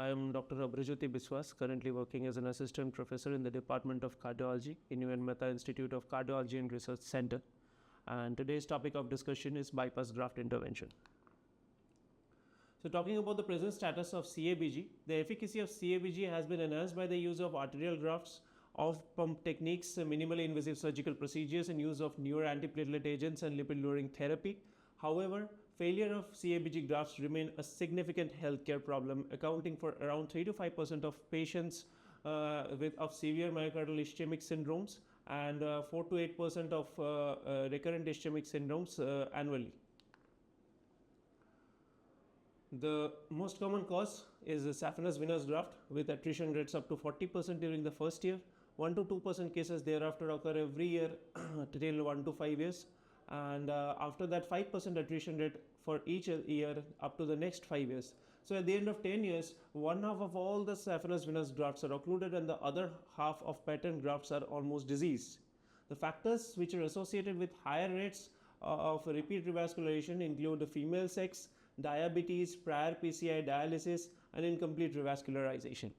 I am Dr. Abhijyoti Biswas, currently working as an assistant professor in the Department of Cardiology in UNMICRC Institute of Cardiology and Research Center. And today's topic of discussion is bypass graft intervention. So talking about the present status of CABG, the efficacy of CABG has been enhanced by the use of arterial grafts, of pump techniques, minimally invasive surgical procedures, and use of newer antiplatelet agents and lipid-lowering therapy. However, failure of CABG grafts remain a significant healthcare problem, accounting for around 3 to 5% of patients of severe myocardial ischemic syndromes and 4 to 8% of recurrent ischemic syndromes annually. The most common cause is saphenous venous graft with attrition rates up to 40% during the first year. 1 to 2% cases thereafter occur every year till 1 to 5 years. And after that 5% attrition rate for each year up to the next 5 years. So at the end of 10 years, one half of all the saphenous venous grafts are occluded and the other half of patent grafts are almost diseased. The factors which are associated with higher rates of repeat revascularization include female sex, diabetes, prior PCI dialysis, and incomplete revascularization.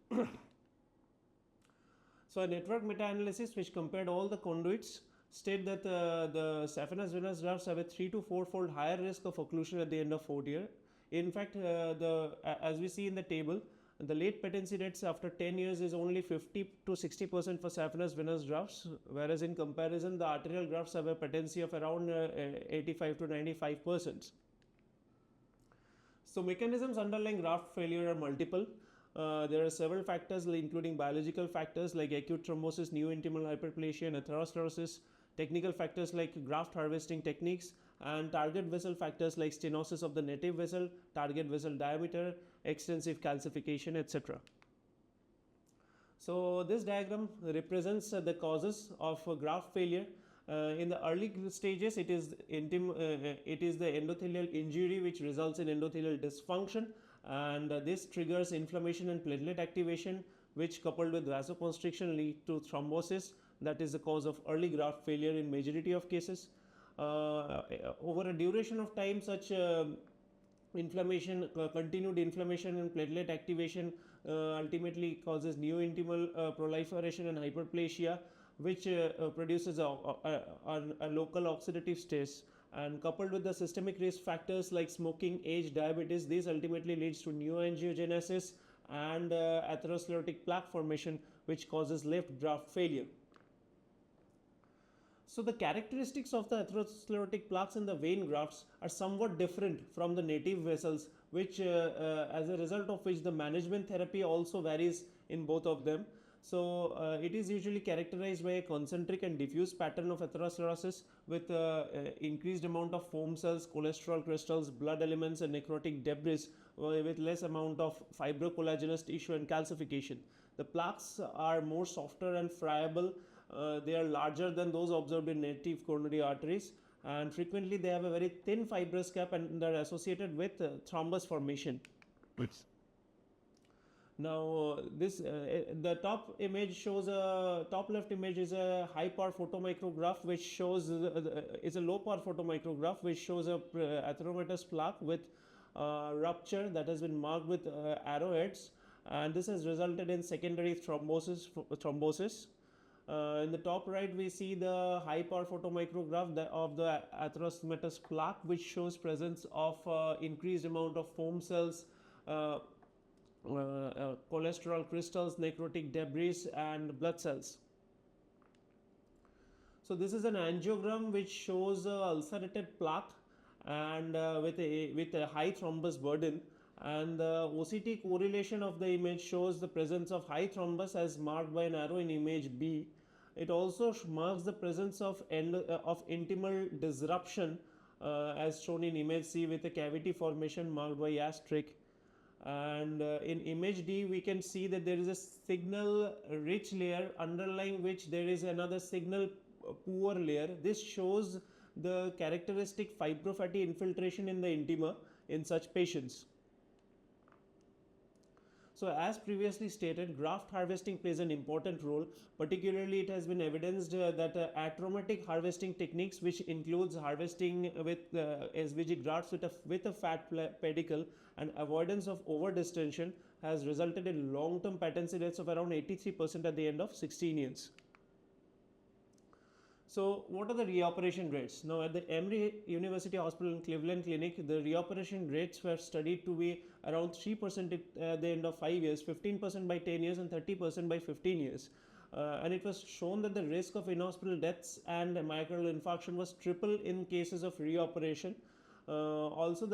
So a network meta-analysis which compared all the conduits state that the saphenous venous grafts have a 3 to 4-fold higher risk of occlusion at the end of 4th year. In fact, as we see in the table, the late patency rates after 10 years is only 50 to 60% for saphenous venous grafts, whereas in comparison, the arterial grafts have a patency of around 85 to 95%. So mechanisms underlying graft failure are multiple. There are several factors including biological factors like acute thrombosis, new intimal hyperplasia, and atherosclerosis, technical factors like graft harvesting techniques, and target vessel factors like stenosis of the native vessel, target vessel diameter, extensive calcification, etc. So this diagram represents the causes of graft failure. In the early stages, it is the endothelial injury which results in endothelial dysfunction, and this triggers inflammation and platelet activation, which coupled with vasoconstriction lead to thrombosis. That is the cause of early graft failure in majority of cases. Over a duration of time, such continued inflammation and platelet activation ultimately causes new intimal proliferation and hyperplasia, which produces a local oxidative stress, and coupled with the systemic risk factors like smoking, age, diabetes, this ultimately leads to neoangiogenesis and atherosclerotic plaque formation, which causes left graft failure. So the characteristics of the atherosclerotic plaques in the vein grafts are somewhat different from the native vessels, which as a result of which the management therapy also varies in both of them. So it is usually characterized by a concentric and diffuse pattern of atherosclerosis with increased amount of foam cells, cholesterol crystals, blood elements, and necrotic debris with less amount of fibrocollagenous tissue and calcification. The plaques are more softer and friable. They are larger than those observed in native coronary arteries, and frequently they have a very thin fibrous cap and are associated with thrombus formation. Now the top image shows top left image is a high power photomicrograph which shows is a low power photomicrograph which shows a atheromatous plaque with rupture that has been marked with arrowheads, and this has resulted in secondary thrombosis. In the top right, we see the high power photomicrograph of the atheromatous plaque, which shows presence of increased amount of foam cells, cholesterol crystals, necrotic debris, and blood cells. So this is an angiogram which shows ulcerated plaque and with a high thrombus burden, and the OCT correlation of the image shows the presence of high thrombus as marked by an arrow in image B. It also marks the presence of intimal disruption as shown in image C with a cavity formation marked by asterisk. And in image D, we can see that there is a signal rich layer underlying which there is another signal poor layer. This shows the characteristic fibrofatty infiltration in the intima in such patients. So as previously stated, graft harvesting plays an important role. Particularly, it has been evidenced that atraumatic harvesting techniques, which includes harvesting with SVG grafts with a fat pedicle and avoidance of over distension, has resulted in long-term patency rates of around 83% at the end of 16 years. So what are the reoperation rates? Now at the Emory University Hospital in Cleveland Clinic, the reoperation rates were studied to be around 3% at the end of 5 years, 15% by 10 years and 30% by 15 years. And it was shown that the risk of in-hospital deaths and myocardial infarction was triple in cases of reoperation. Also,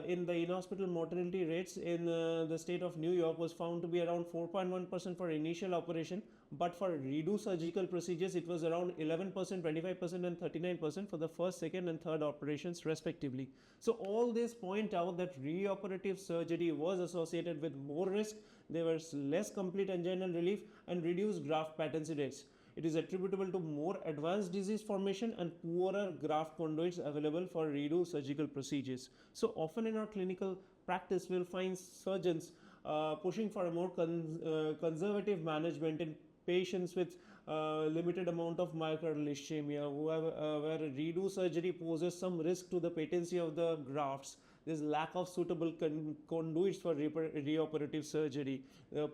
in the in-hospital mortality rates in the state of New York was found to be around 4.1% for initial operation, but for redo surgical procedures it was around 11%, 25% and 39% for the first, second and third operations respectively. So all this point out that reoperative surgery was associated with more risk, there was less complete anginal relief and reduced graft patency rates. It is attributable to more advanced disease formation and poorer graft conduits available for redo surgical procedures. So often in our clinical practice, we'll find surgeons pushing for a more conservative management in patients with limited amount of myocardial ischemia, where redo surgery poses some risk to the patency of the grafts. There's lack of suitable conduits for reoperative surgery,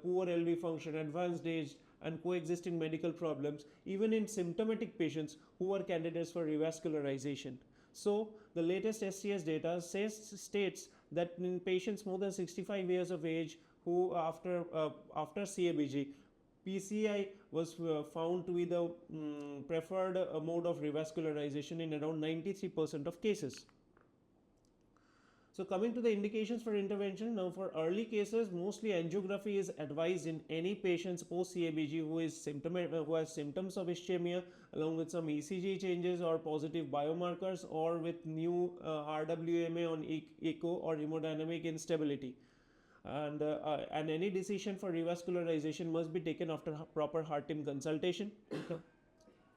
poor LV function, advanced age, and coexisting medical problems, even in symptomatic patients who are candidates for revascularization. So, the latest SCS data states that in patients more than 65 years of age who after CABG, PCI was found to be the preferred mode of revascularization in around 93% of cases. So coming to the indications for intervention, now for early cases, mostly angiography is advised in any patients post CABG who has symptoms of ischemia along with some ECG changes or positive biomarkers or with new RWMA on echo or hemodynamic instability. And any decision for revascularization must be taken after proper heart team consultation.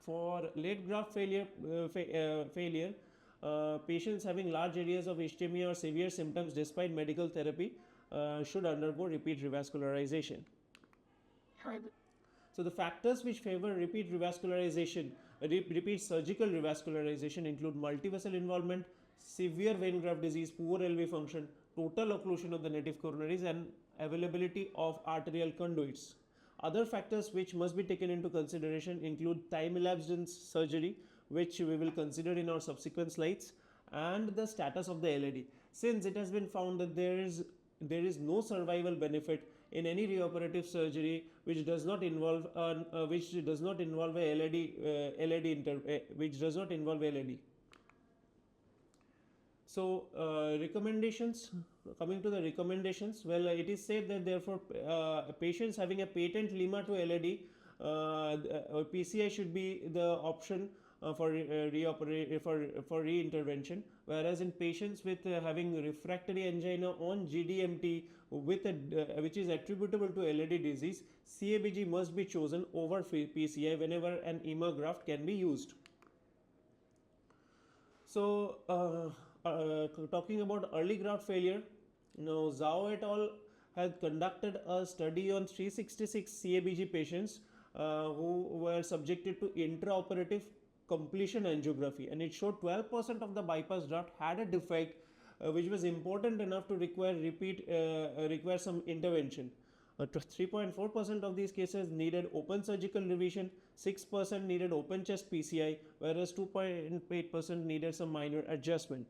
For late graft failure, patients having large areas of ischemia or severe symptoms despite medical therapy should undergo repeat revascularization. So the factors which favor repeat revascularization, repeat surgical revascularization include multivessel involvement, severe vein graft disease, poor LV function, total occlusion of the native coronaries and availability of arterial conduits. Other factors which must be taken into consideration include time elapsed in surgery, which we will consider in our subsequent slides, and the status of the LAD. Since it has been found that there is no survival benefit in any reoperative surgery which does not involve a LAD. So recommendations, coming to the recommendations, well, it is said that therefore patients having a patent lima to LAD, PCI should be the option for reintervention, whereas in patients with having refractory angina on GDMT which is attributable to LAD disease, CABG must be chosen over PCI whenever an EMA graft can be used. So talking about early graft failure, now Zhao et al. Has conducted a study on 366 CABG patients who were subjected to intraoperative completion angiography, and it showed 12% of the bypass graft had a defect which was important enough to require some intervention. 3.4% of these cases needed open surgical revision, 6% needed open chest PCI, whereas 2.8% needed some minor adjustment.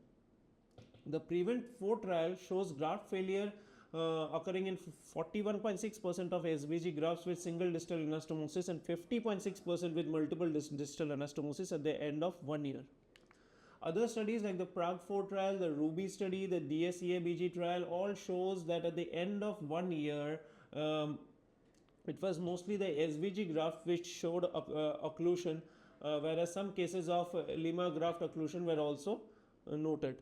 The PREVENT 4 trial shows graft failure occurring in 41.6% of SVG grafts with single distal anastomosis and 50.6% with multiple distal anastomosis at the end of 1 year. Other studies like the Prague 4 trial, the Ruby study, the DSCABG trial all shows that at the end of 1 year, it was mostly the SVG graft which showed occlusion, whereas some cases of lima graft occlusion were also noted.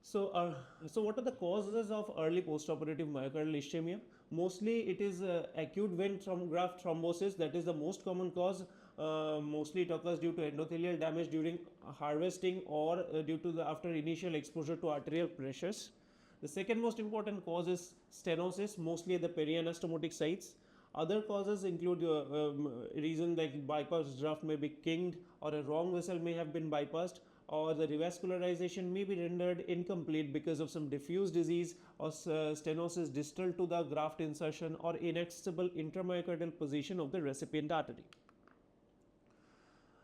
So, what are the causes of early postoperative myocardial ischemia? Mostly it is acute vein graft thrombosis, that is the most common cause. Mostly it occurs due to endothelial damage during harvesting or due to after initial exposure to arterial pressures. The second most important cause is stenosis, mostly at the perianastomotic sites. Other causes include reasons like bypass graft may be kinked or a wrong vessel may have been bypassed, or the revascularization may be rendered incomplete because of some diffuse disease or stenosis distal to the graft insertion or inaccessible intramyocardial position of the recipient artery.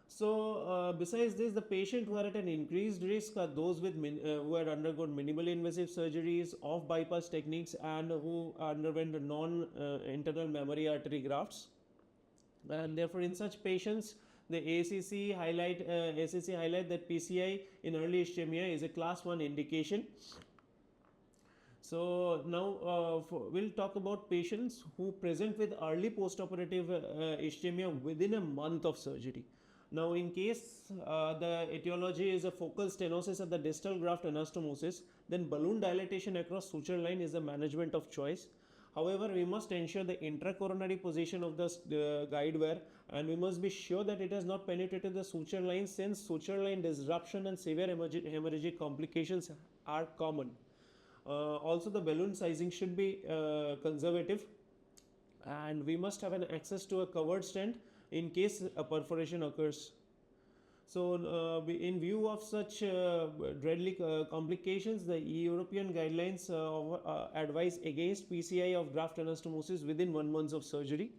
So, besides this, the patient who are at an increased risk are those with who had undergone minimally invasive surgeries, off bypass techniques, and who underwent non-internal mammary artery grafts. And therefore, in such patients, the ACC highlight that PCI in early ischemia is a class 1 indication. So now we'll talk about patients who present with early postoperative ischemia within a month of surgery. Now, in case the etiology is a focal stenosis at the distal graft anastomosis, then balloon dilatation across suture line is the management of choice. However, we must ensure the intracoronary position of the guide wire, and we must be sure that it has not penetrated the suture line, since suture line disruption and severe hemorrhagic complications are common. Also, the balloon sizing should be conservative, and we must have an access to a covered stent in case a perforation occurs. So, in view of such deadly complications, the European guidelines advise against PCI of graft anastomosis within 1 month of surgery.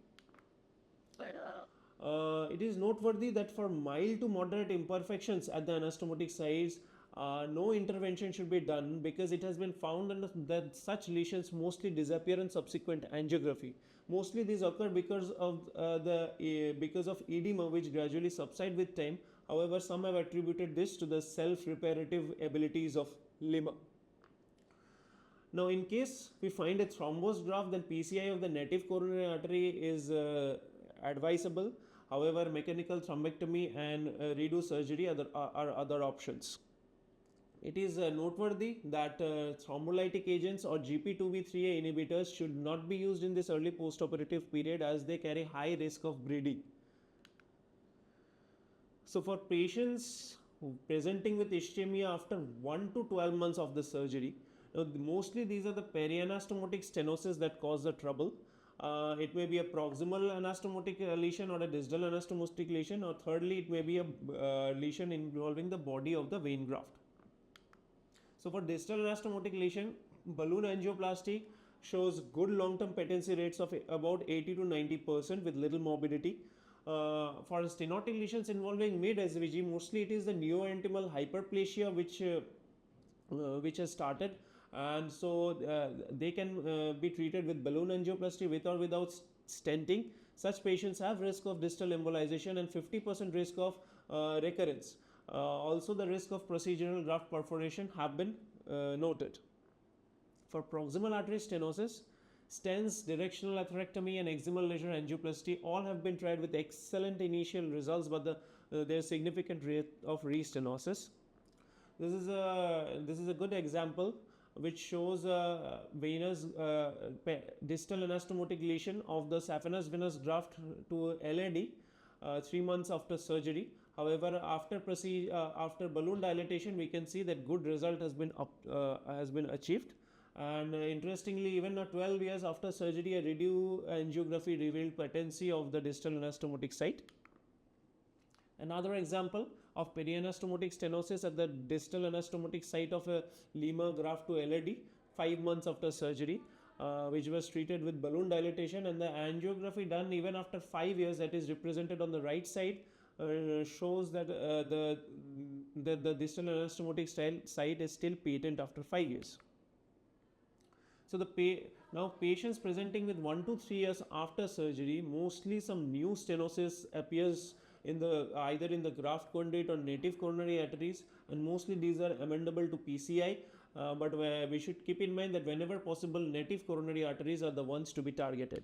It is noteworthy that for mild to moderate imperfections at the anastomotic sites, no intervention should be done, because it has been found that such lesions mostly disappear in subsequent angiography. Mostly these occur because of edema, which gradually subside with time. However, some have attributed this to the self-reparative abilities of limb. Now, in case we find a thrombosed graft, then PCI of the native coronary artery is advisable. However, mechanical thrombectomy and redo surgery are other options. It is noteworthy that thrombolytic agents or GP2B3A inhibitors should not be used in this early postoperative period, as they carry high risk of bleeding. So, for patients presenting with ischemia after 1 to 12 months of the surgery, mostly these are the perianastomotic stenosis that cause the trouble. It may be a proximal anastomotic lesion or a distal anastomotic lesion, or thirdly, it may be a lesion involving the body of the vein graft. So, for distal anastomotic lesion, balloon angioplasty shows good long-term patency rates of about 80 to 90% with little morbidity. For stenotic lesions involving mid SVG, mostly it is the neoantimal hyperplasia which has started, and so they can be treated with balloon angioplasty with or without stenting. Such patients have risk of distal embolization and 50% risk of recurrence. Also, the risk of procedural graft perforation have been noted. For proximal artery stenosis, stents, directional atherectomy, and excimal lesion angioplasty all have been tried with excellent initial results, but there is significant rate of restenosis. This is a good example which shows venous distal anastomotic lesion of the saphenous venous graft to LAD 3 months after surgery. However, after balloon dilatation, we can see that good result has been achieved. And interestingly, even 12 years after surgery, a redo angiography revealed patency of the distal anastomotic site. Another example of perianastomotic stenosis at the distal anastomotic site of a lemur graft to LAD 5 months after surgery, which was treated with balloon dilatation, and the angiography done even after 5 years, that is represented on the right side, shows that the distal anastomotic site is still patent after 5 years. So, now patients presenting with 1 to 3 years after surgery, mostly some new stenosis appears either in the graft conduit or native coronary arteries, and mostly these are amendable to PCI, but we should keep in mind that whenever possible, native coronary arteries are the ones to be targeted.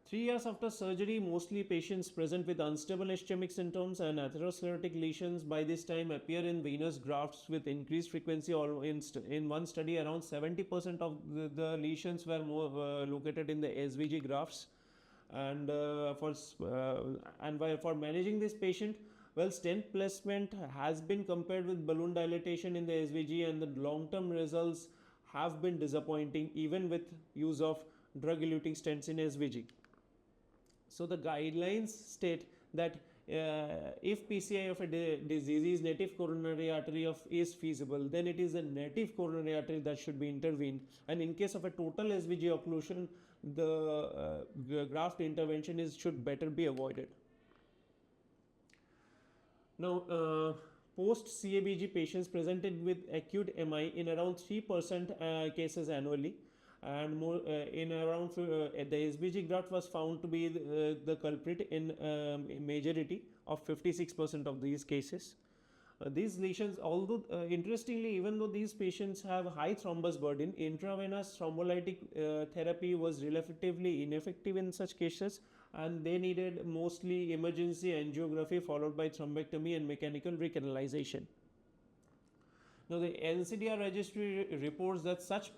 3 years after surgery, mostly patients present with unstable ischemic symptoms and atherosclerotic lesions by this time appear in venous grafts with increased frequency. Or in one study, around 70% of the lesions were located in the SVG grafts. And for managing this patient, well, stent placement has been compared with balloon dilatation in the SVG, and the long-term results have been disappointing even with use of drug-eluting stents in SVG. So, the guidelines state that if PCI of a disease native coronary artery is feasible, then it is a native coronary artery that should be intervened. And in case of a total SVG occlusion, the graft intervention should better be avoided. Now, post CABG patients presented with acute MI in around 3% cases annually, and more in around the SVG graft was found to be the culprit in majority of 56% of these cases. These lesions, although interestingly, even though these patients have high thrombus burden, intravenous thrombolytic therapy was relatively ineffective in such cases, and they needed mostly emergency angiography followed by thrombectomy and mechanical recanalization. Now, the NCDR registry reports that such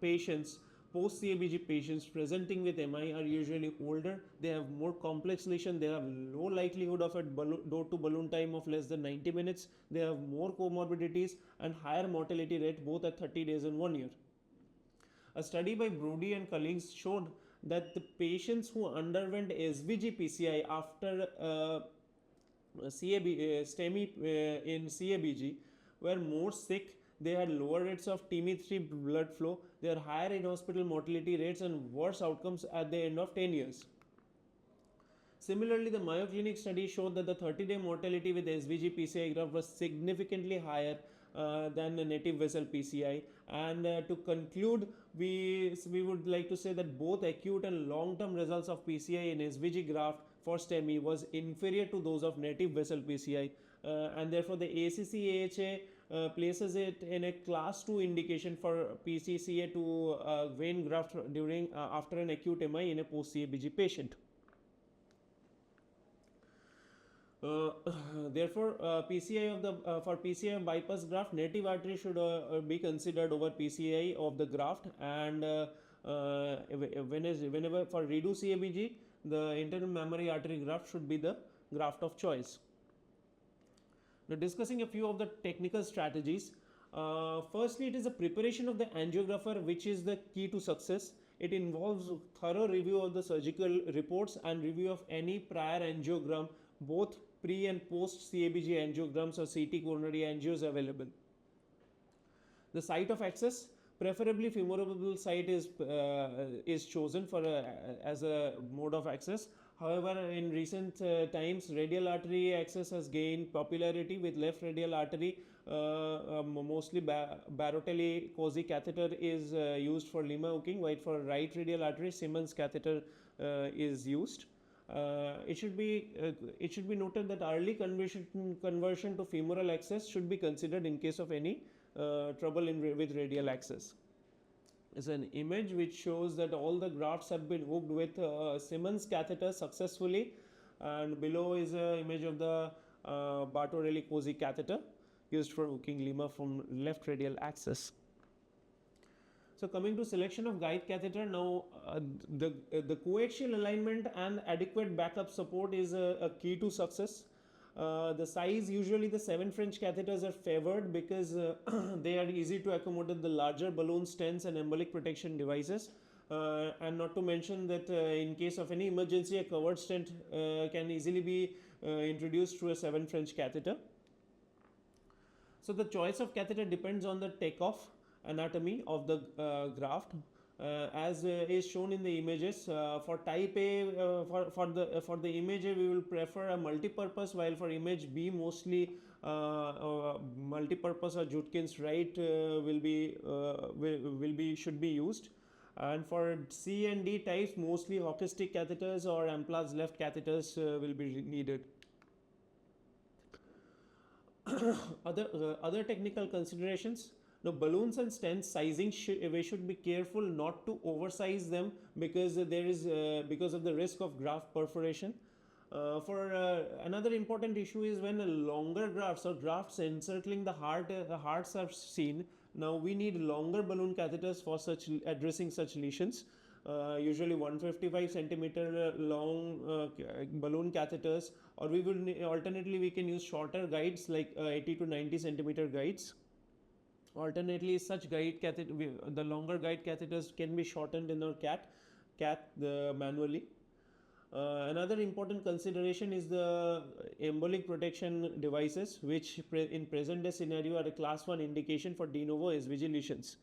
patients, post CABG patients presenting with MI, are usually older, they have more complex lesion, they have low likelihood of a door to balloon time of less than 90 minutes, they have more comorbidities and higher mortality rate both at 30 days and 1 year. A study by Brody and colleagues showed that the patients who underwent SVG PCI after STEMI in CABG were more sick, they had lower rates of TME3 blood flow, they are higher in hospital mortality rates and worse outcomes at the end of 10 years. Similarly, the Mayo Clinic study showed that the 30-day mortality with SVG PCI graft was significantly higher than the native vessel PCI. And to conclude, we would like to say that both acute and long-term results of PCI in SVG graft for STEMI was inferior to those of native vessel PCI, and therefore the ACC-AHA places it in a class 2 indication for PCCA to vein graft during after an acute MI in a post CABG patient. Therefore, PCI of the for PCI of bypass graft, native artery should be considered over PCI of the graft, and whenever for redo CABG, the internal mammary artery graft should be the graft of choice. Now, discussing a few of the technical strategies. Firstly, it is the preparation of the angiographer which is the key to success. It involves thorough review of the surgical reports and review of any prior angiogram, both pre and post CABG angiograms or CT coronary angios available. The site of access, preferably femoral site, is chosen for as a mode of access. However, in recent times, radial artery access has gained popularity, with left radial artery, mostly Barottelli-Cosi catheter is used for Lima hooking, while for right radial artery, Simmons catheter is used. It should be noted that early conversion to femoral access should be considered in case of any trouble with radial access. Is an image which shows that all the grafts have been hooked with Simmons catheter successfully, and below is an image of the Bartolelli-Cosi catheter used for hooking Lima from left radial axis. So, coming to selection of guide catheter, now the coaxial alignment and adequate backup support is a key to success. The size, usually the 7 French catheters are favored because they are easy to accommodate the larger balloon stents and embolic protection devices, and not to mention that in case of any emergency, a covered stent can easily be introduced through a 7 French catheter. So the choice of catheter depends on the takeoff anatomy of the graft. As is shown in the images, for type A, for the image A, we will prefer a multi-purpose, while for image B, mostly multi-purpose or Judkins right should be used, and for C and D types, mostly hockey-stick catheters or Amplatz left catheters will be needed. Other technical considerations. Now, balloons and stents sizing, we should be careful not to oversize them because there is because of the risk of graft perforation. Another important issue is when longer grafts or grafts encircling the hearts are seen. Now we need longer balloon catheters for addressing such lesions. Usually 155 centimeter long balloon catheters, or alternately we can use shorter guides like 80 to 90 centimeter guides. Alternately, such guide catheter, the longer guide catheters can be shortened in our cath manually. Another important consideration is the embolic protection devices, which in present day scenario are a class 1 indication for de novo SVG lesions.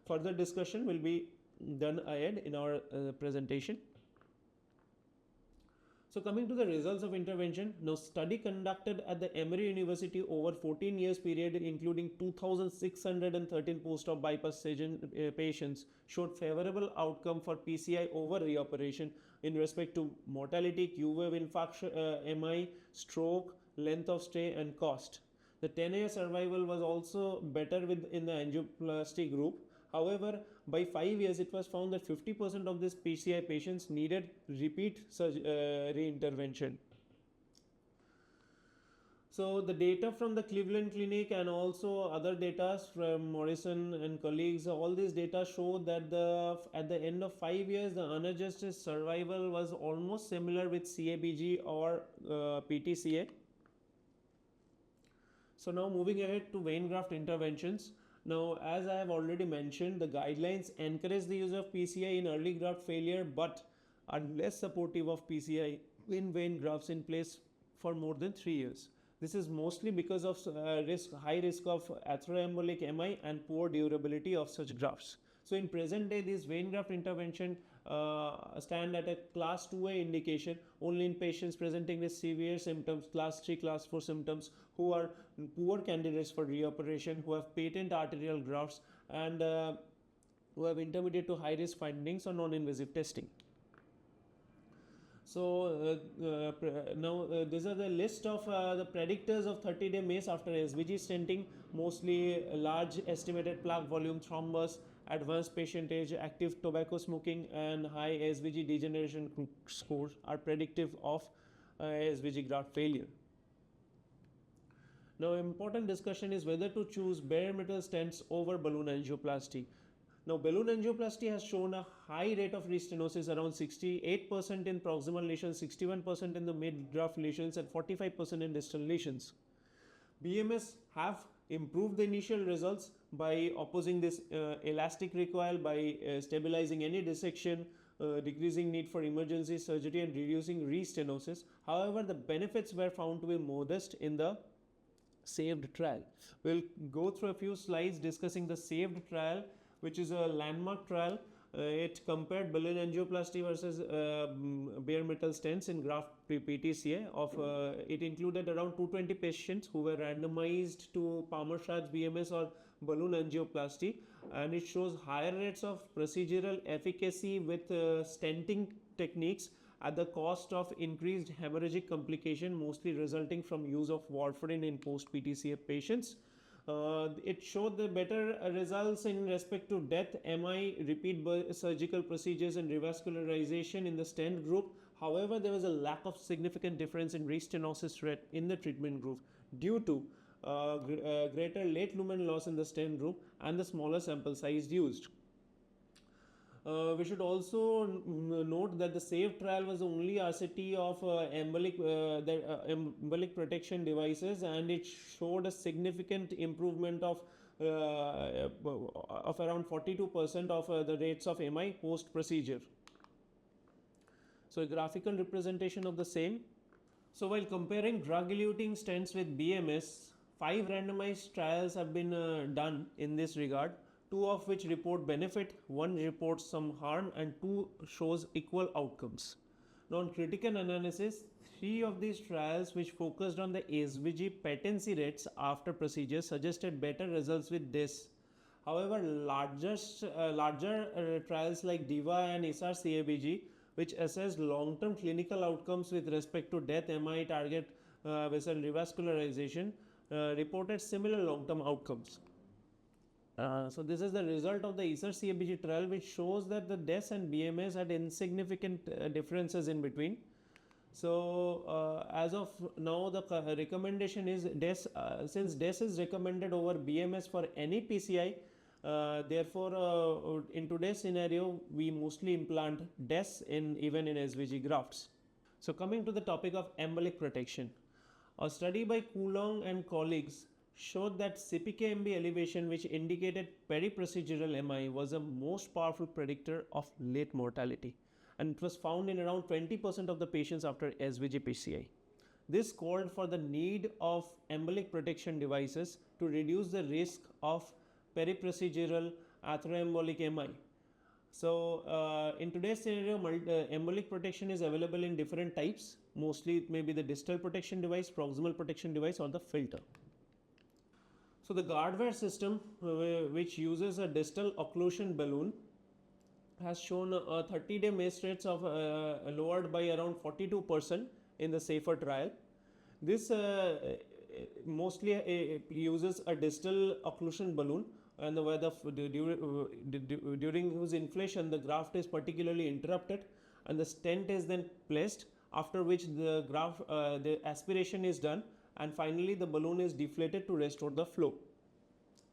Further discussion will be done ahead in our presentation. So coming to the results of intervention, now study conducted at the Emory University over 14 years period, including 2,613 post-op bypass patients, showed favorable outcome for PCI over reoperation in respect to mortality, Q-wave infarction, MI, stroke, length of stay and cost. The 10-year survival was also better in the angioplasty group. However, by 5 years, it was found that 50% of these PCI patients needed repeat re-intervention. So the data from the Cleveland Clinic and also other data from Morrison and colleagues, all these data show that at the end of 5 years, the unadjusted survival was almost similar with CABG or PTCA. So now moving ahead to vein graft interventions. Now, as I have already mentioned, the guidelines encourage the use of PCI in early graft failure, but are less supportive of PCI in vein grafts in place for more than 3 years. This is mostly because of high risk of atheroembolic MI and poor durability of such grafts. So in present day, this vein graft intervention stand at a class 2A indication only in patients presenting with severe symptoms, class 3, class 4 symptoms, who are poor candidates for reoperation, who have patent arterial grafts, and who have intermediate to high risk findings on non-invasive testing. So now these are the list of the predictors of 30-day MACE after SVG stenting. Mostly large estimated plaque volume, thrombus, advanced patient age, active tobacco smoking, and high SVG degeneration scores are predictive of SVG graft failure. Now, important discussion is whether to choose bare metal stents over balloon angioplasty. Now, balloon angioplasty has shown a high rate of restenosis, around 68% in proximal lesions, 61% in the mid-graft lesions, and 45% in distal lesions. BMS have improved the initial results by opposing this elastic recoil, by stabilizing any dissection, decreasing need for emergency surgery, and reducing restenosis. However, the benefits were found to be modest in the SAVED trial. We'll go through a few slides discussing the SAVED trial, which is a landmark trial. It compared balloon angioplasty versus bare metal stents in graft PTCA. It included around 220 patients who were randomized to Palmer-Schatz BMS or balloon angioplasty, and it shows higher rates of procedural efficacy with stenting techniques at the cost of increased hemorrhagic complication, mostly resulting from use of warfarin in post-PTCA patients. It showed the better results in respect to death, MI, repeat surgical procedures, and revascularization in the stent group. However, there was a lack of significant difference in restenosis rate in the treatment group due to greater late lumen loss in the stent group and the smaller sample size used. We should also note that the SAVE trial was the only RCT of embolic protection devices, and it showed a significant improvement of around 42% of the rates of MI post procedure. So a graphical representation of the same. So while comparing drug-eluting stents with BMS, 5 randomized trials have been done in this regard. 2 of which report benefit, 1 reports some harm, and 2 shows equal outcomes. Now, on critical analysis, 3 of these trials which focused on the SVG patency rates after procedure suggested better results with this. However, larger trials like DIVA and ISAR CABG, which assessed long-term clinical outcomes with respect to death, MI, target vessel revascularization, reported similar long-term outcomes. So this is the result of the ISAR CABG trial, which shows that the DES and BMS had insignificant differences in between. So as of now, the recommendation is DES, since DES is recommended over BMS for any PCI, therefore in today's scenario, we mostly implant DES even in SVG grafts. So coming to the topic of embolic protection, a study by Coulong and colleagues showed that CPK-MB elevation, which indicated periprocedural MI, was a most powerful predictor of late mortality. and it was found in around 20% of the patients after SVG PCI. This called for the need of embolic protection devices to reduce the risk of periprocedural atheroembolic MI. So, in today's scenario, embolic protection is available in different types. Mostly it may be the distal protection device, proximal protection device, or the filter. So, the guardware system, which uses a distal occlusion balloon, has shown a 30-day MACE rates of lowered by around 42% in the SAFER trial. This mostly uses a distal occlusion balloon, and where during whose inflation the graft is particularly interrupted, and the stent is then placed, after which the aspiration is done, and finally the balloon is deflated to restore the flow.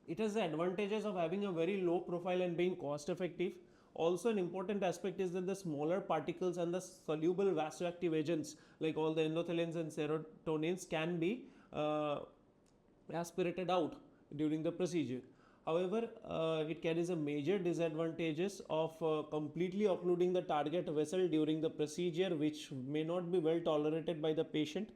It has the advantages of having a very low profile and being cost effective. Also, an important aspect is that the smaller particles and the soluble vasoactive agents like all the endothelins and serotonins can be aspirated out during the procedure. However, it carries a major disadvantages of completely occluding the target vessel during the procedure, which may not be well tolerated by the patient.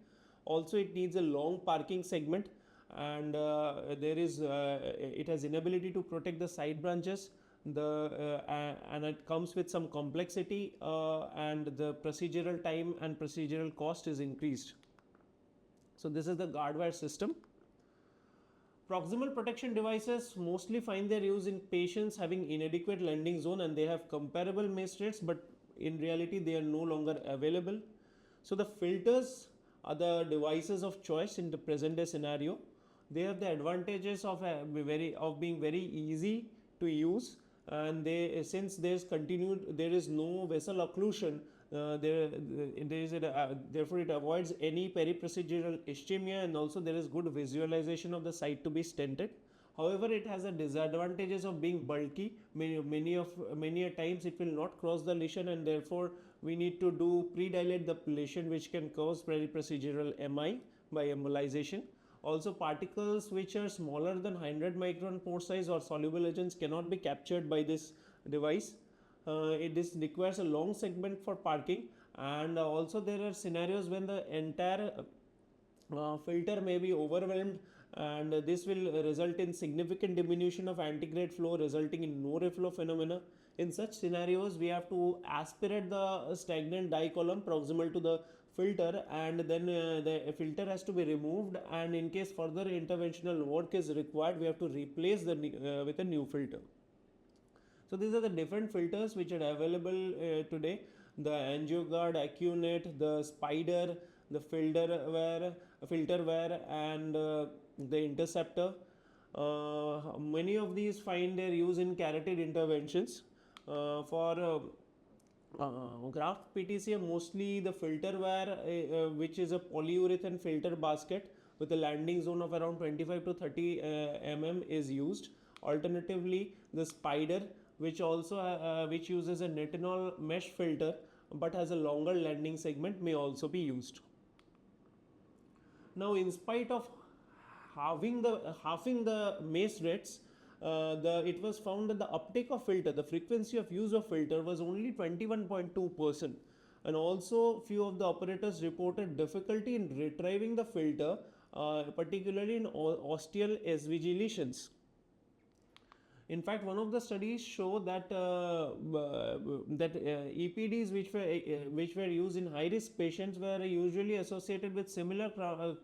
Also, it needs a long parking segment, and it has inability to protect the side branches. And it comes with some complexity, and the procedural time and procedural cost is increased. So this is the guardware system. Proximal protection devices mostly find their use in patients having inadequate landing zone, and they have comparable MACE rates, but in reality they are no longer available. So the filters are the devices of choice in the present day scenario. They have the advantages of being very easy to use, and since there is no vessel occlusion, therefore it avoids any periprocedural ischemia, and also there is good visualization of the site to be stented. However, it has a disadvantages of being bulky. Many a times it will not cross the lesion, and therefore we need to predilate the lesion, which can cause periprocedural MI by embolization. Also, particles which are smaller than 100 micron pore size or soluble agents cannot be captured by this device. This requires a long segment for parking, and also there are scenarios when the entire filter may be overwhelmed, and this will result in significant diminution of antegrade flow, resulting in no reflow phenomena. In such scenarios, we have to aspirate the stagnant dye column proximal to the filter, and then the filter has to be removed, and in case further interventional work is required, we have to replace with a new filter. So these are the different filters which are available today: the AngioGuard, AccuNet, the Spider, the FilterWare, and the Interceptor. Many of these find their use in carotid interventions. For graft PTCA, mostly the FilterWare, which is a polyurethane filter basket with a landing zone of around 25 to 30 mm is used. Alternatively, the Spider, which uses a nitinol mesh filter but has a longer landing segment, may also be used. Now, in spite of halving the MACE rates, it was found that the uptake of filter, the frequency of use of filter, was only 21.2%, and also few of the operators reported difficulty in retrieving the filter, particularly in ostial SVG lesions. In fact, one of the studies show that EPDs which were used in high-risk patients were usually associated with similar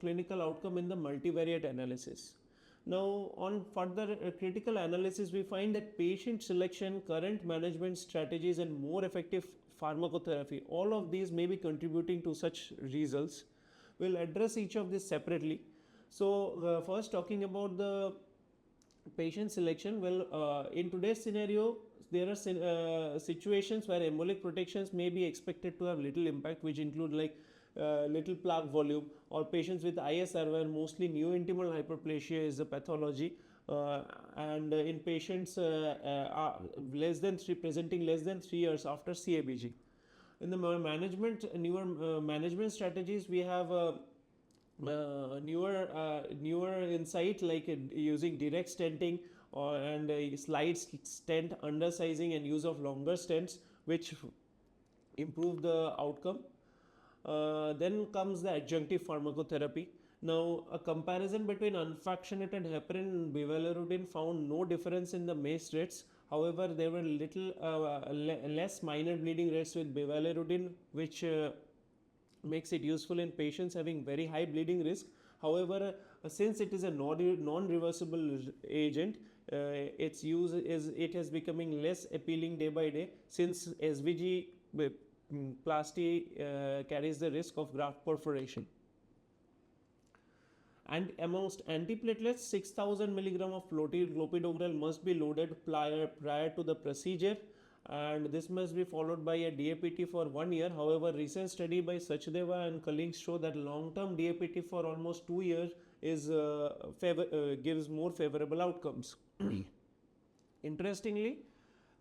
clinical outcome in the multivariate analysis. Now, on further critical analysis, we find that patient selection, current management strategies, and more effective pharmacotherapy, all of these may be contributing to such results. We'll address each of these separately. So, first talking about the patient selection. Well, in today's scenario, there are situations where embolic protections may be expected to have little impact, which include like little plaque volume, or patients with ISR where mostly neointimal hyperplasia is the pathology, and in patients presenting less than 3 years after CABG. In the newer management strategies, we have newer insight like using direct stenting and slide stent undersizing and use of longer stents, which improve the outcome. Then comes the adjunctive pharmacotherapy. Now, a comparison between unfractionated heparin and bivalirudin found no difference in the MACE rates. However, there were less minor bleeding rates with bivalirudin, which makes it useful in patients having very high bleeding risk. However, since it is a non-reversible agent, its use is becoming less appealing day by day, since SVG plasty carries the risk of graft perforation. And amongst antiplatelets, 6000 milligram of clopidogrel must be loaded prior to the procedure, and this must be followed by a DAPT for 1 year. However, recent study by Sachdeva and colleagues show that long-term DAPT for almost 2 years is gives more favorable outcomes. Interestingly,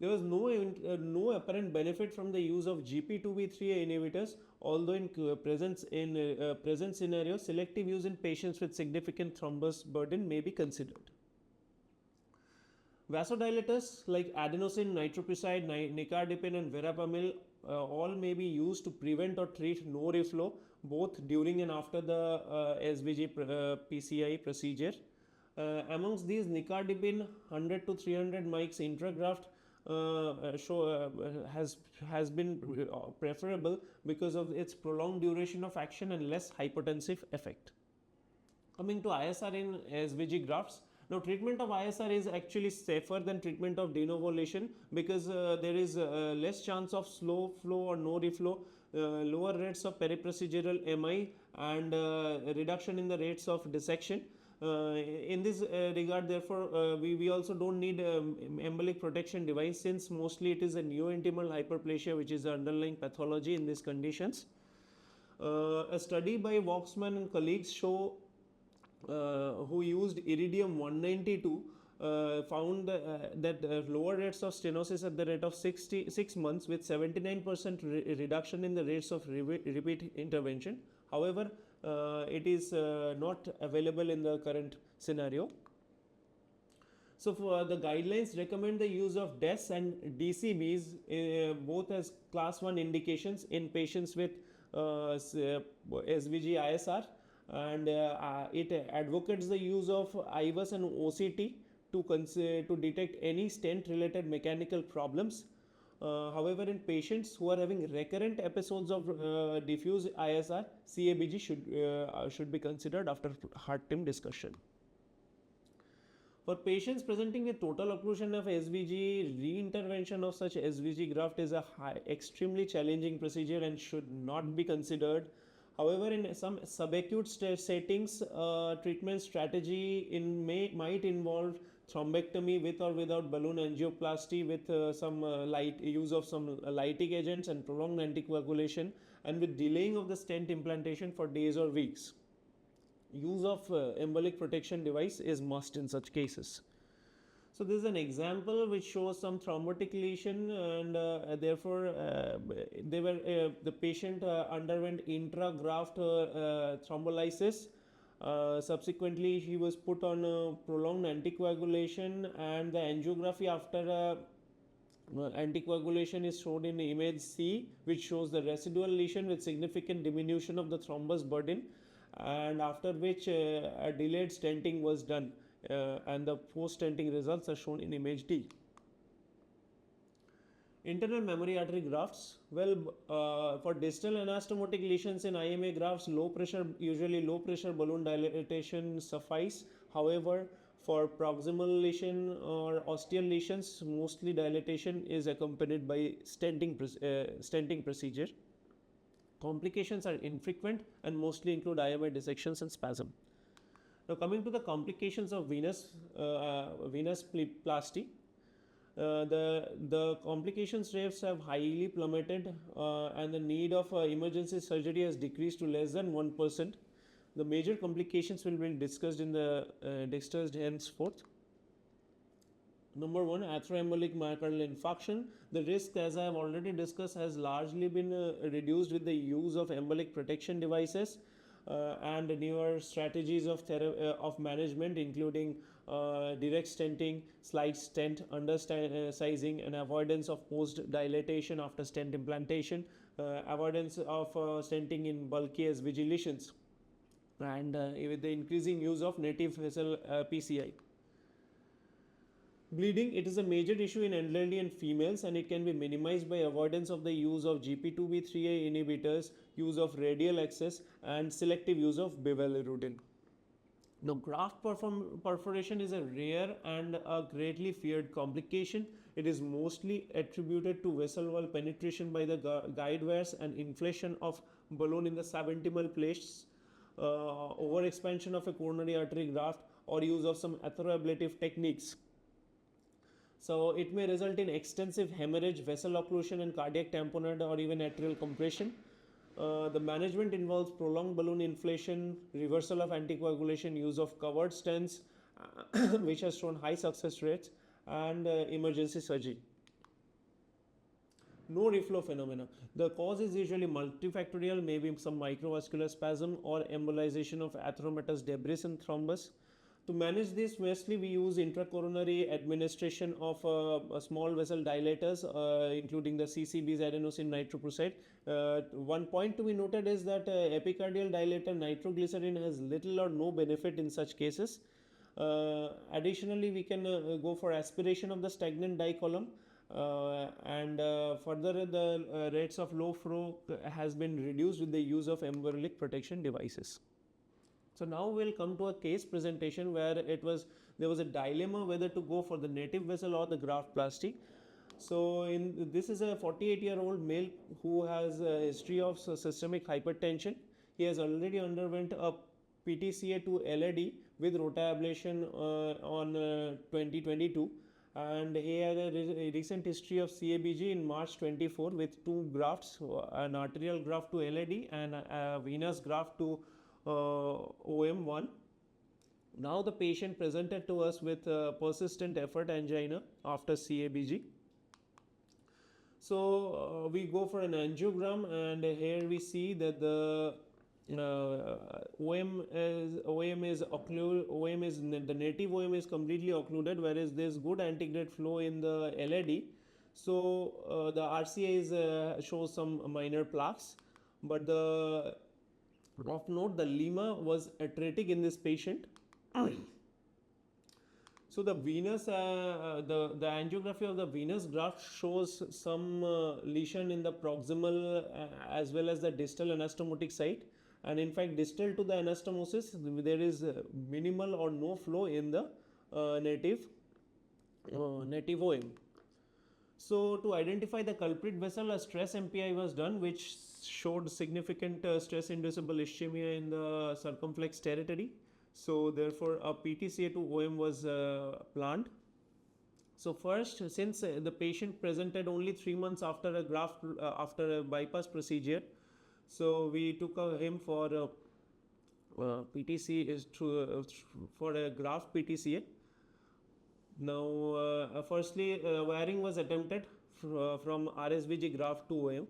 there was no apparent benefit from the use of GP2B3A inhibitors, although in present scenario, selective use in patients with significant thrombus burden may be considered. Vasodilators like adenosine, nitroprusside, nicardipine and verapamil all may be used to prevent or treat no reflow both during and after the SVG PCI procedure. Amongst these, nicardipine 100 to 300 mics intragraft has been preferable because of its prolonged duration of action and less hypotensive effect. Coming to ISR in SVG grafts. Now, treatment of ISR is actually safer than treatment of de novo lesion because there is less chance of slow flow or no reflow, lower rates of periprocedural MI, and reduction in the rates of dissection. In this regard, therefore, we also don't need embolic protection device, since mostly it is a neointimal hyperplasia which is the underlying pathology in these conditions. A study by Waxman and colleagues show who used iridium 192 found that lower rates of stenosis at the rate of 6 months with 79% reduction in the rates of repeat intervention. However, it is not available in the current scenario. So, for the guidelines recommend the use of DES and DCBs both as class 1 indications in patients with SVG ISR, and it advocates the use of IVUS and OCT to detect any stent related mechanical problems. However, in patients who are having recurrent episodes of diffuse ISR, CABG should be considered after heart team discussion. For patients presenting with total occlusion of SVG, reintervention of such SVG graft is a extremely challenging procedure and should not be considered. However, in some subacute settings, treatment strategy might involve thrombectomy with or without balloon angioplasty with some use of some lytic agents and prolonged anticoagulation, and with delaying of the stent implantation for days or weeks. Use of embolic protection device is must in such cases. So this is an example which shows some thrombotic lesion, and therefore the patient underwent intragraft thrombolysis. Subsequently, he was put on prolonged anticoagulation, and the angiography after anticoagulation is shown in image C, which shows the residual lesion with significant diminution of the thrombus burden, and after which a delayed stenting was done. And the post-stenting results are shown in image D. Internal memory artery grafts. Well, for distal anastomotic lesions in IMA grafts, usually low pressure balloon dilatation suffice. However, for proximal lesion or ostial lesions, mostly dilatation is accompanied by stenting procedure. Complications are infrequent and mostly include IMA dissections and spasm. Now, coming to the complications of venous plasty, the complications rates have highly plummeted, and the need of emergency surgery has decreased to less than 1%. The major complications will be discussed in the discussed henceforth. Number 1, atheroembolic myocardial infarction. The risk, as I have already discussed, has largely been reduced with the use of embolic protection devices and newer strategies of management, including direct stenting, slide stent, undersizing, and avoidance of post dilatation after stent implantation. avoidance of stenting in bulky SVG lesions, and with the increasing use of native vessel PCI. Bleeding, it is a major issue in elderly and females, and it can be minimized by avoidance of the use of GP2B3A inhibitors, use of radial access, and selective use of bilirubin. Now, graft perforation is a rare and a greatly feared complication. It is mostly attributed to vessel wall penetration by the guide wires and inflation of balloon in the subintimal place, overexpansion of a coronary artery graft, or use of some atheroablative techniques. So it may result in extensive hemorrhage, vessel occlusion, and cardiac tamponade, or even atrial compression. The management involves prolonged balloon inflation, reversal of anticoagulation, use of covered stents, which has shown high success rates, and emergency surgery. No reflow phenomena. The cause is usually multifactorial, maybe some microvascular spasm or embolization of atheromatous debris and thrombus. To manage this, mostly we use intracoronary administration of small vessel dilators, including the CCBs, adenosine nitroprusside. One point to be noted is that epicardial dilator nitroglycerin has little or no benefit in such cases. Additionally, we can go for aspiration of the stagnant dye column, and further the rates of low flow has been reduced with the use of embolic protection devices. So now we'll come to a case presentation where there was a dilemma whether to go for the native vessel or the graft plasty. So this is a 48-year-old male who has a history of systemic hypertension. He has already underwent a PTCA to LAD with rotablation on 2022, and he had a recent history of CABG in March 24 with 2 grafts, an arterial graft to LAD and a venous graft to OM1. Now the patient presented to us with persistent effort angina after CABG. So we go for an angiogram, and here we see that the OM is the native OM is completely occluded, whereas there is good antegrade flow in the LAD. So the RCA shows some minor plaques, but of note, the lima was atretic in this patient. So the venous, the angiography of the venous graft shows some lesion in the proximal as well as the distal anastomotic site, and in fact distal to the anastomosis there is minimal or no flow in the native OM. So to identify the culprit vessel, a stress MPI was done, which showed significant stress inducible ischemia in the circumflex territory. So therefore a PTCA to OM was planned. So first, since the patient presented only 3 months after a graft after a bypass procedure, so we took him for PTC is for a graft PTCA. Now firstly wiring was attempted from RSVG graft to OM,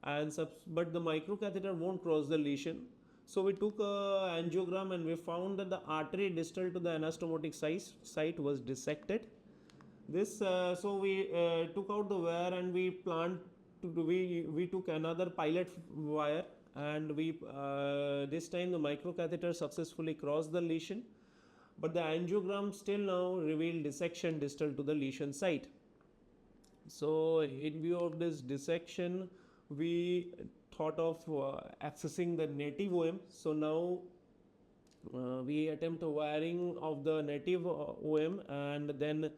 and but the microcatheter won't cross the lesion. So we took a angiogram, and we found that the artery distal to the anastomotic site was dissected. This so we took out the wire, and we took another pilot wire, and we this time the microcatheter successfully crossed the lesion, but the angiogram still now revealed dissection distal to the lesion site. So in view of this dissection, we thought of accessing the native OM. So now we attempt a wiring of the native OM, and then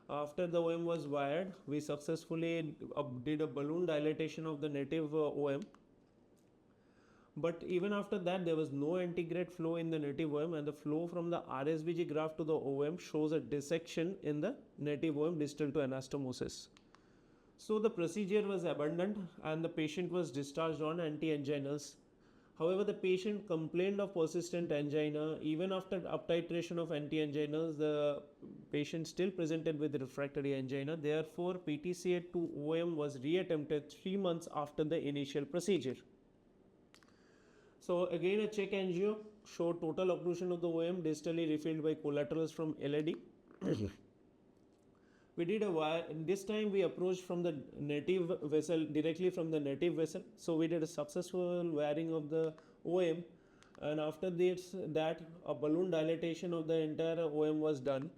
after the OM was wired, we successfully did a balloon dilatation of the native OM. But even after that, there was no antegrade flow in the native OM, and the flow from the RSVG graft to the OM shows a dissection in the native OM distal to anastomosis. So the procedure was abandoned, and the patient was discharged on anti-anginals. However, the patient complained of persistent angina. Even after uptitration of anti-anginals, the patient still presented with refractory angina. Therefore, PTCA to OM was reattempted 3 months after the initial procedure. So again, a check angio showed total occlusion of the OM distally refilled by collaterals from LAD. We did a wire. This time we approached from the native vessel, directly from the native vessel. So we did a successful wiring of the OM, and after this, that a balloon dilatation of the entire OM was done.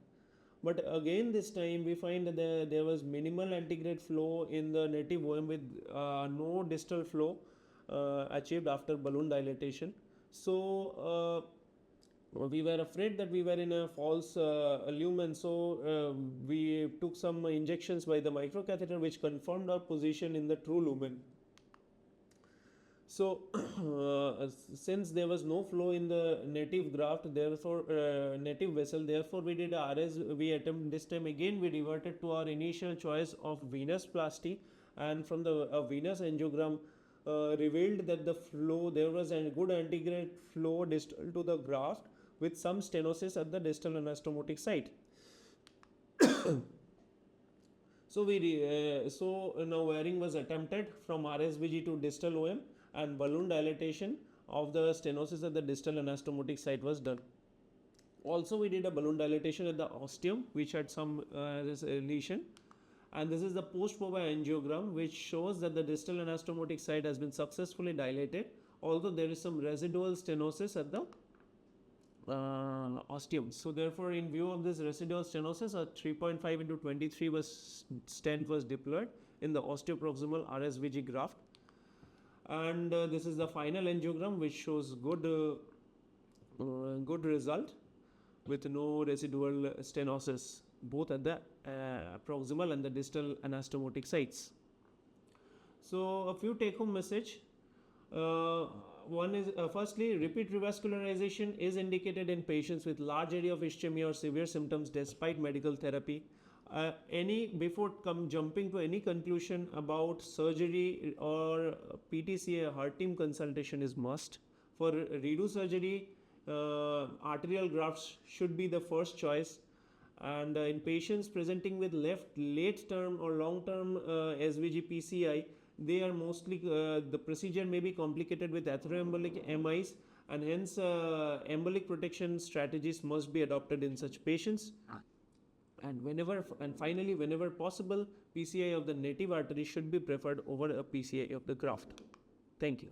But again, this time we find that there was minimal antegrade flow in the native OM with no distal flow achieved after balloon dilatation. So we were afraid that we were in a false lumen, so we took some injections by the microcatheter which confirmed our position in the true lumen. So since there was no flow in the native graft, therefore native vessel, therefore we did RS. We attempt this time again. We reverted to our initial choice of venous plasty, and from the venous angiogram revealed that the flow, there was a good antegrade flow distal to the graft with some stenosis at the distal anastomotic site. So now wiring was attempted from RSVG to distal OM, and balloon dilatation of the stenosis at the distal anastomotic site was done. Also, we did a balloon dilatation at the ostium, which had some lesion, and this is the post-foci angiogram, which shows that the distal anastomotic site has been successfully dilated, although there is some residual stenosis at the ostium. So therefore, in view of this residual stenosis, a 3.5 into 23 stent was deployed in the osteoproximal RSVG graft, and this is the final angiogram, which shows good result with no residual stenosis both at the proximal and the distal anastomotic sites. So a few take-home message. One is firstly, repeat revascularization is indicated in patients with large area of ischemia or severe symptoms despite medical therapy. Before jumping to any conclusion about surgery or PTCA, heart team consultation is must. For redo surgery, arterial grafts should be the first choice, and in patients presenting with late term or long term SVG PCI, they are mostly the procedure may be complicated with atheroembolic MIs, and hence embolic protection strategies must be adopted in such patients. And finally, whenever possible, PCI of the native artery should be preferred over a PCI of the graft. Thank you.